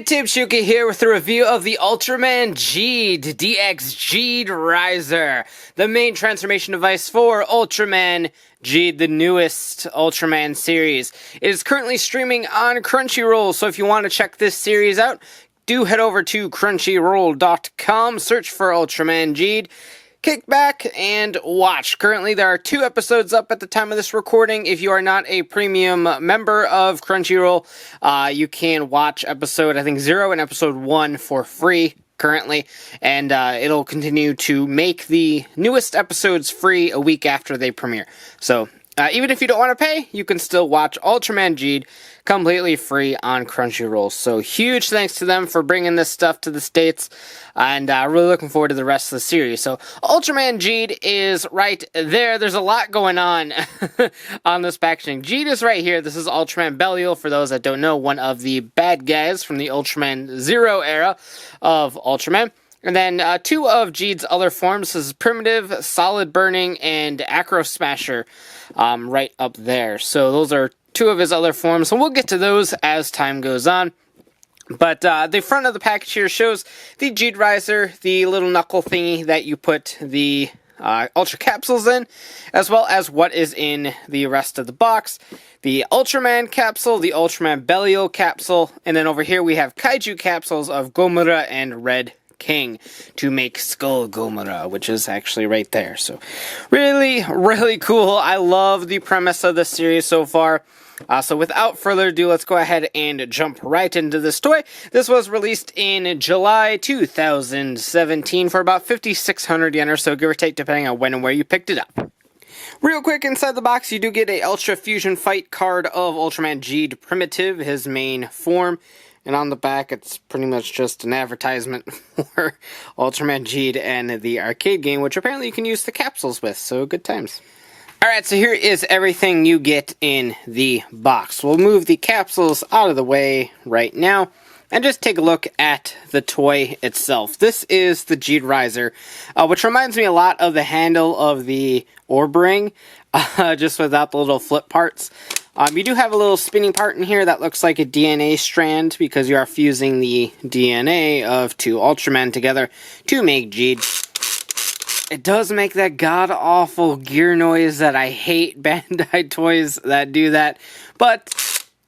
YouTube, Shuki here with a review of the Ultraman Geed DX Geed Riser, the main transformation device for Ultraman Geed, the newest Ultraman series. It is currently streaming on Crunchyroll, so if you want to check this series out, do head over to crunchyroll.com, search for Ultraman Geed, kick back and watch. Currently, there are 2 episodes up at the time of this recording. If you are not a premium member of Crunchyroll, you can watch episode, I think, 0 and episode 1 for free currently, and it'll continue to make the newest episodes free a week after they premiere. So, even if you don't want to pay, you can still watch Ultraman Geed completely free on Crunchyroll. So huge thanks to them for bringing this stuff to the States, and really looking forward to the rest of the series. So Ultraman Geed is right there. There's a lot going on on this packaging. Geed is right here. This is Ultraman Belial, for those that don't know, one of the bad guys from the Ultraman Zero era of Ultraman. And then 2 of Geed's other forms. This is Primitive, Solid Burning, and Acro Smasher right up there. So those are 2 of his other forms, and we'll get to those as time goes on. But the front of the package here shows the Geed Riser, the little knuckle thingy that you put the Ultra Capsules in, as well as what is in the rest of the box. The Ultraman Capsule, the Ultraman Belial Capsule, and then over here we have Kaiju Capsules of Gomorrah and Red King to make Skull Gomorrah, which is actually right there. So really, really cool. I love the premise of this series so far. So without further ado, let's go ahead and jump right into this toy. This was released in July 2017 for about 5,600 yen or so, give or take, depending on when and where you picked it up. Real quick, inside the box, you do get a Ultra Fusion Fight card of Ultraman Geed Primitive, his main form. And on the back, it's pretty much just an advertisement for Ultraman Geed and the arcade game, which apparently you can use the capsules with, so good times. Alright, so here is everything you get in the box. We'll move the capsules out of the way right now, and just take a look at the toy itself. This is the Geed Riser, which reminds me a lot of the handle of the orb ring, just without the little flip parts. You do have a little spinning part in here that looks like a DNA strand, because you are fusing the DNA of 2 Ultramen together to make Geed. It does make that god-awful gear noise that I hate Bandai toys that do that, but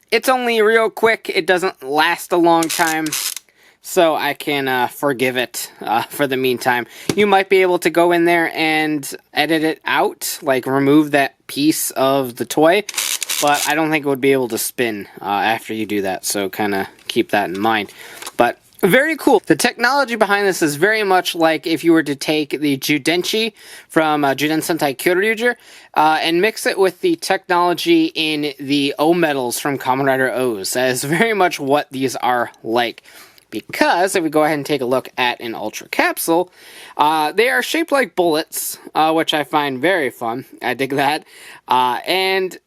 it's only real quick. It doesn't last a long time, so I can forgive it for the meantime. You might be able to go in there and edit it out, like remove that piece of the toy, but I don't think it would be able to spin after you do that, so kind of keep that in mind. But very cool. The technology behind this is very much like if you were to take the Judenchi from Juden Sentai Kyoryuger and mix it with the technology in the O medals from Kamen Rider O's. That is very much what these are like. Because, if we go ahead and take a look at an Ultra Capsule, they are shaped like bullets, which I find very fun. I dig that. And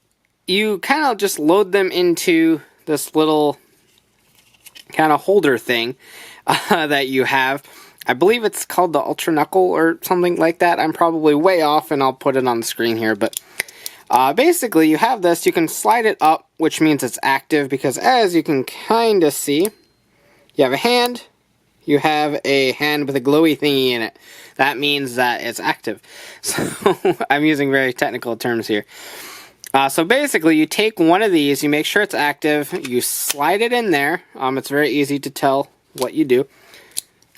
you kind of just load them into this little kind of holder thing that you have. I believe it's called the Ultra Knuckle or something like that. I'm probably way off, and I'll put it on the screen here. But basically, you have this. You can slide it up, which means it's active, because as you can kind of see, you have a hand. You have a hand with a glowy thingy in it. That means that it's active. So I'm using very technical terms here. So basically, you take one of these, you make sure it's active, you slide it in there. It's very easy to tell what you do.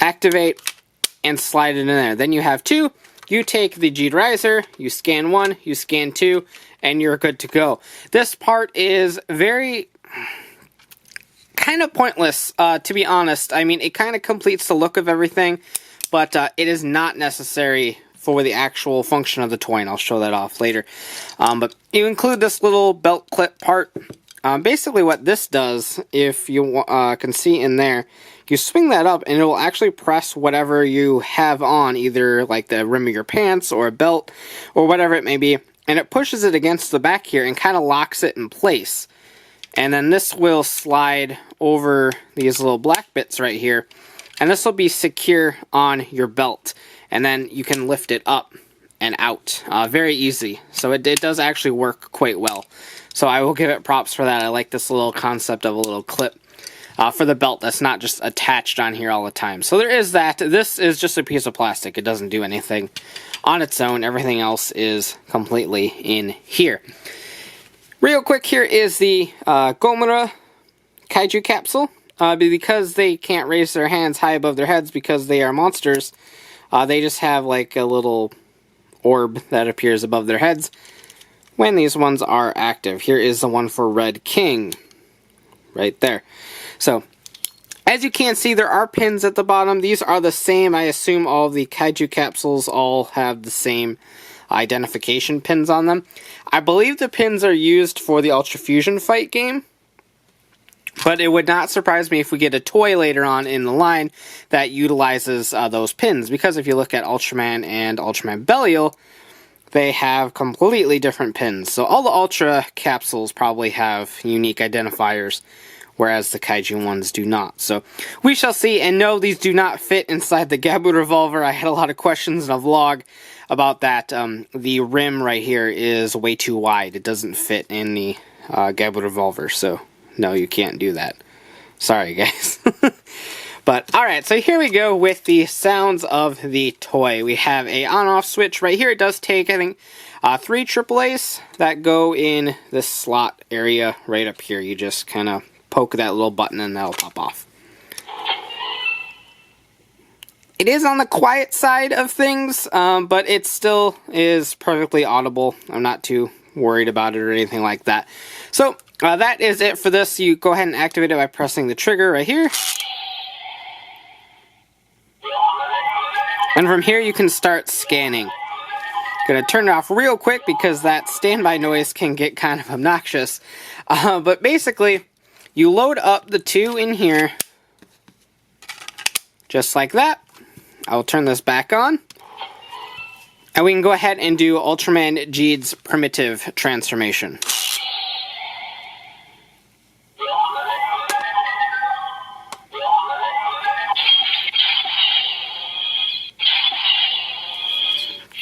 Activate and slide it in there. Then you have 2. You take the Geed Riser, you scan 1, you scan 2, and you're good to go. This part is very kind of pointless, to be honest. I mean, it kind of completes the look of everything, but it is not necessary for the actual function of the toy, and I'll show that off later. But you include this little belt clip part. Basically what this does, if you can see in there, you swing that up and it will actually press whatever you have on, either like the rim of your pants or a belt or whatever it may be, and it pushes it against the back here and kind of locks it in place. And then this will slide over these little black bits right here, and this will be secure on your belt. And then you can lift it up and out very easy. So it does actually work quite well. So I will give it props for that. I like this little concept of a little clip. for the belt that's not just attached on here all the time. So there is that. This is just a piece of plastic. It doesn't do anything on its own. Everything else is completely in here. Real quick, here is the Gomorrah Kaiju Capsule. Because they can't raise their hands high above their heads because they are monsters, they just have like a little orb that appears above their heads when these ones are active. Here is the one for Red King. Right there. So, as you can see, there are pins at the bottom. These are the same. I assume all the Kaiju Capsules all have the same identification pins on them. I believe the pins are used for the Ultra Fusion fight game. But it would not surprise me if we get a toy later on in the line that utilizes those pins. Because if you look at Ultraman and Ultraman Belial, they have completely different pins. So all the Ultra Capsules probably have unique identifiers, whereas the Kaiju ones do not. So we shall see. And no, these do not fit inside the Gabu revolver. I had a lot of questions in a vlog about that. The rim right here is way too wide. It doesn't fit in the Gabu revolver. So no, you can't do that. Sorry, guys. But, alright, so here we go with the sounds of the toy. We have a on-off switch right here. It does take, I think, 3 AAAs that go in this slot area right up here. You just kind of poke that little button and that'll pop off. It is on the quiet side of things, but it still is perfectly audible. I'm not too worried about it or anything like that. So, that is it for this. You go ahead and activate it by pressing the trigger right here. And from here you can start scanning. Gonna turn it off real quick because that standby noise can get kind of obnoxious. But basically, you load up the 2 in here, just like that. I will turn this back on. And we can go ahead and do Ultraman Geed's primitive transformation.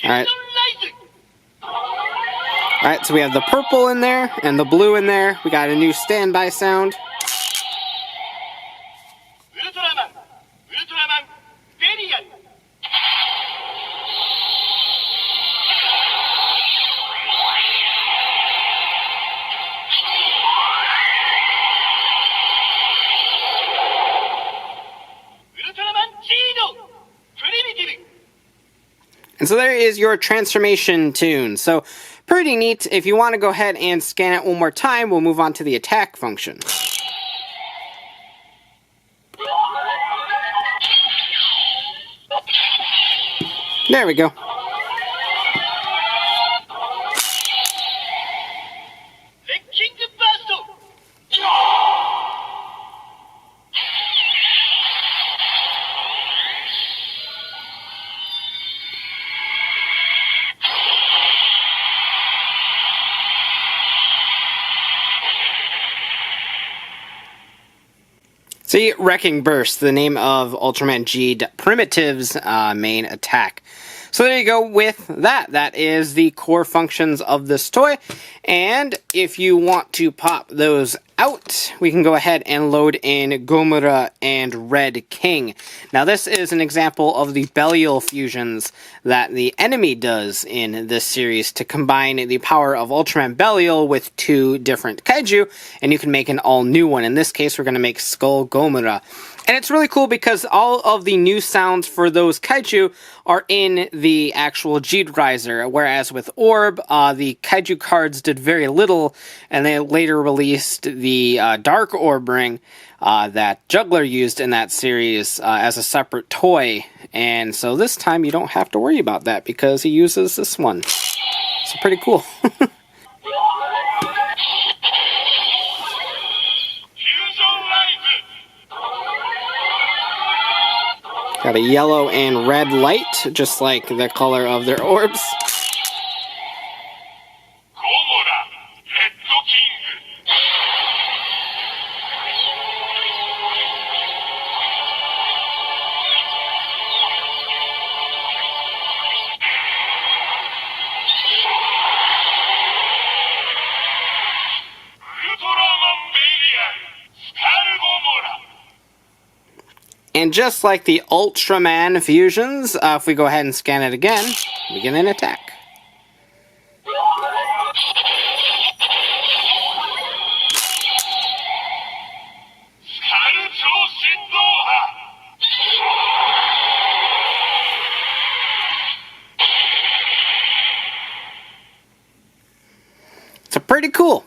Alright. Alright, so we have the purple in there and the blue in there. We got a new standby sound. Ultraman Belial. Ultraman Geed. Primitive. And so there is your transformation tune. So, pretty neat. If you want to go ahead and scan it one more time, we'll move on to the attack function. There we go. See, Wrecking Burst, the name of Ultraman Geed Primitive's main attack. So there you go with that. That is the core functions of this toy. And if you want to pop those out, we can go ahead and load in Gomorrah and Red King. Now this is an example of the Belial fusions that the enemy does in this series to combine the power of Ultraman Belial with 2 different kaiju, and you can make an all-new one. In this case, we're going to make Skull Gomorrah. And it's really cool because all of the new sounds for those kaiju are in the actual Geed Riser, whereas with Orb, the kaiju cards did very little, and they later released the Dark Orb ring that Juggler used in that series as a separate toy. And so this time you don't have to worry about that because he uses this one. So pretty cool. Got a yellow and red light, just like the color of their orbs. Gomorrah, Red King. Ultraman Belial, Skull Gomorrah. And just like the Ultraman fusions, if we go ahead and scan it again, we get an attack. So pretty cool.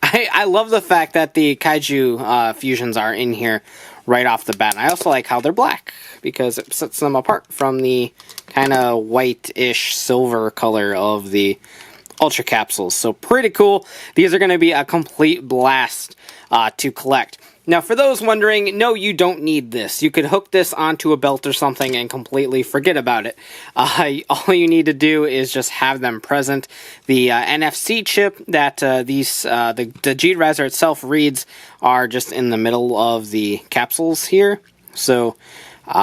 I love the fact that the Kaiju fusions are in here right off the bat. And I also like how they're black, because it sets them apart from the kind of white-ish silver color of the Ultra Capsules. So pretty cool. These are going to be a complete blast to collect. Now, for those wondering, no, you don't need this. You could hook this onto a belt or something and completely forget about it. All you need to do is just have them present. The NFC chip that the Geed Riser itself reads are just in the middle of the capsules here. So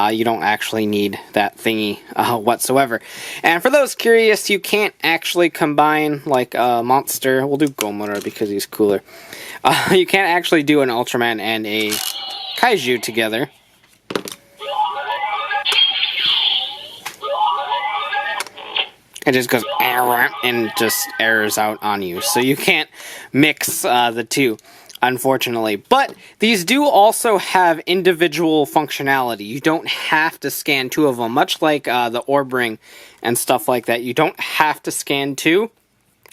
you don't actually need that thingy whatsoever. And for those curious, you can't actually combine like a monster. We'll do Gomorrah because he's cooler. You can't actually do an Ultraman and a Kaiju together. It just goes and just errors out on you. So you can't mix the two, unfortunately. But these do also have individual functionality. You don't have to scan two of them, much like the Orb Ring and stuff like that. You don't have to scan two.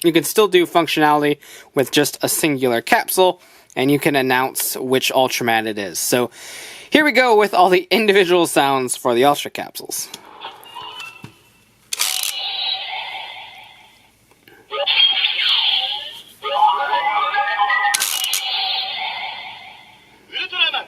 You can still do functionality with just a singular capsule, and you can announce which Ultraman it is. So here we go with all the individual sounds for the Ultra Capsules. Ultraman.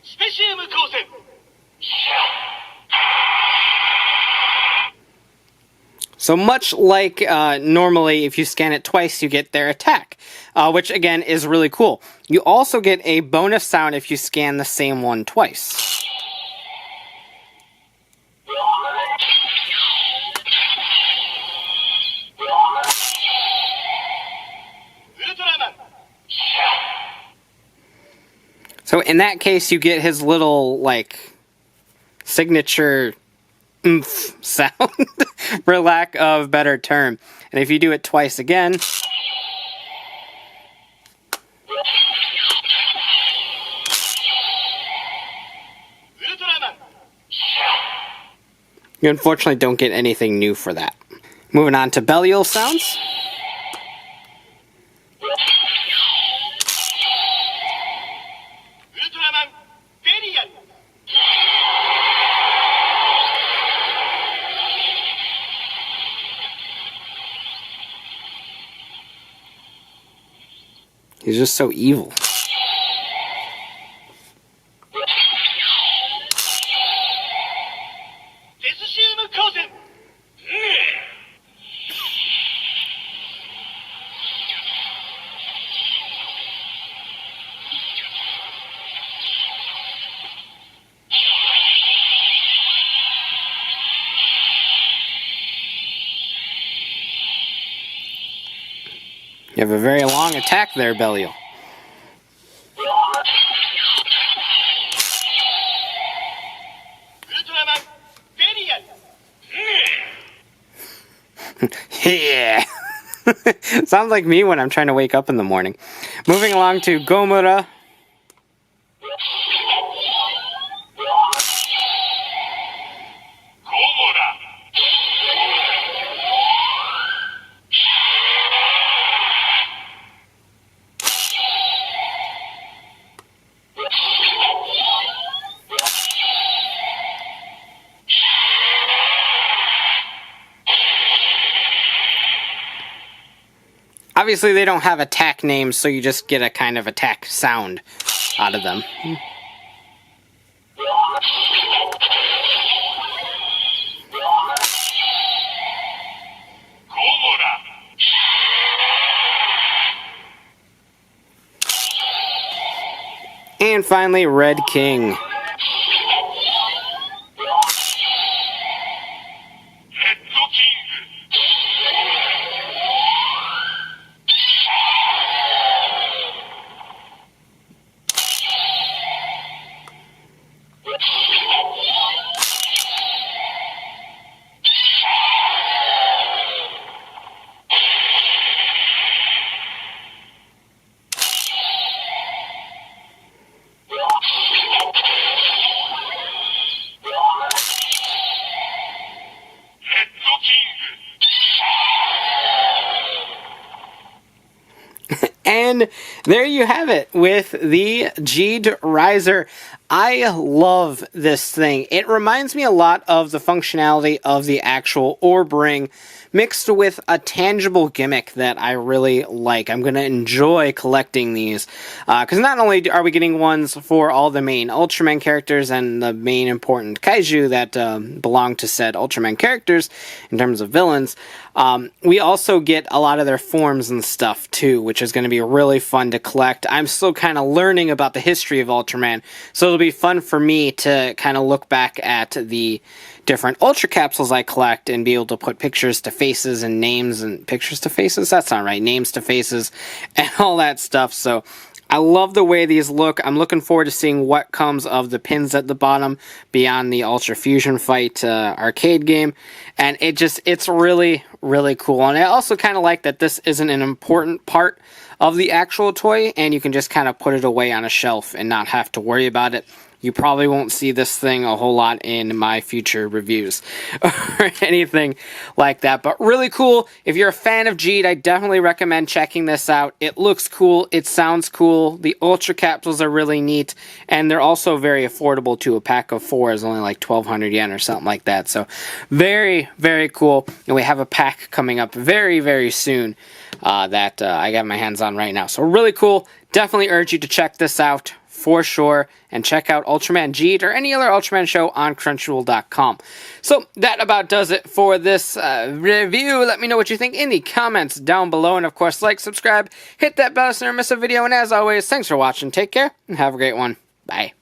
Specium Kosen. So much like normally, if you scan it twice, you get their attack, which again is really cool. You also get a bonus sound if you scan the same one twice. Ultraman. So in that case, you get his little, like, signature oomph sound, for lack of a better term. And if you do it twice again, Ultraman. you unfortunately don't get anything new for that. Moving on to Belial sounds. Ultraman. Belial. He's just so evil. Specium Kosen. You have a very long attack there, Belial. Ultraman. Belial. Yeah! Sounds like me when I'm trying to wake up in the morning. Moving along to Gomorrah. Gomorrah. Obviously, they don't have attack names, so you just get a kind of attack sound out of them. Gomorrah. And finally, Red King. And there you have it with the Geed Riser. I love this thing. It reminds me a lot of the functionality of the actual orb ring mixed with a tangible gimmick that I really like. I'm going to enjoy collecting these because not only are we getting ones for all the main Ultraman characters and the main important Kaiju that belong to said Ultraman characters in terms of villains, we also get a lot of their forms and stuff too, which is going to be really fun to collect. I'm still kind of learning about the history of Ultraman, so it'll be fun for me to kind of look back at the different Ultra Capsules I collect and be able to put pictures to faces and names and pictures to faces, that's not right, names to faces and all that stuff. So I love the way these look. I'm looking forward to seeing what comes of the pins at the bottom beyond the Ultra Fusion Fight arcade game. And it's really, really cool. And I also kind of like that this isn't an important part of the actual toy, and you can just kind of put it away on a shelf and not have to worry about it. You probably won't see this thing a whole lot in my future reviews or anything like that. But really cool. If you're a fan of Geed, I definitely recommend checking this out. It looks cool. It sounds cool. The Ultra Capsules are really neat. And they're also very affordable too. A pack of 4 is only like 1,200 yen or something like that. So very, very cool. And we have a pack coming up very, very soon that I got my hands on right now. So really cool. Definitely urge you to check this out for sure, and check out Ultraman Geed or any other Ultraman show on Crunchyroll.com. So that about does it for this review. Let me know what you think in the comments down below, and of course, like, subscribe, hit that bell so you never miss a video, and as always, thanks for watching, take care, and have a great one. Bye.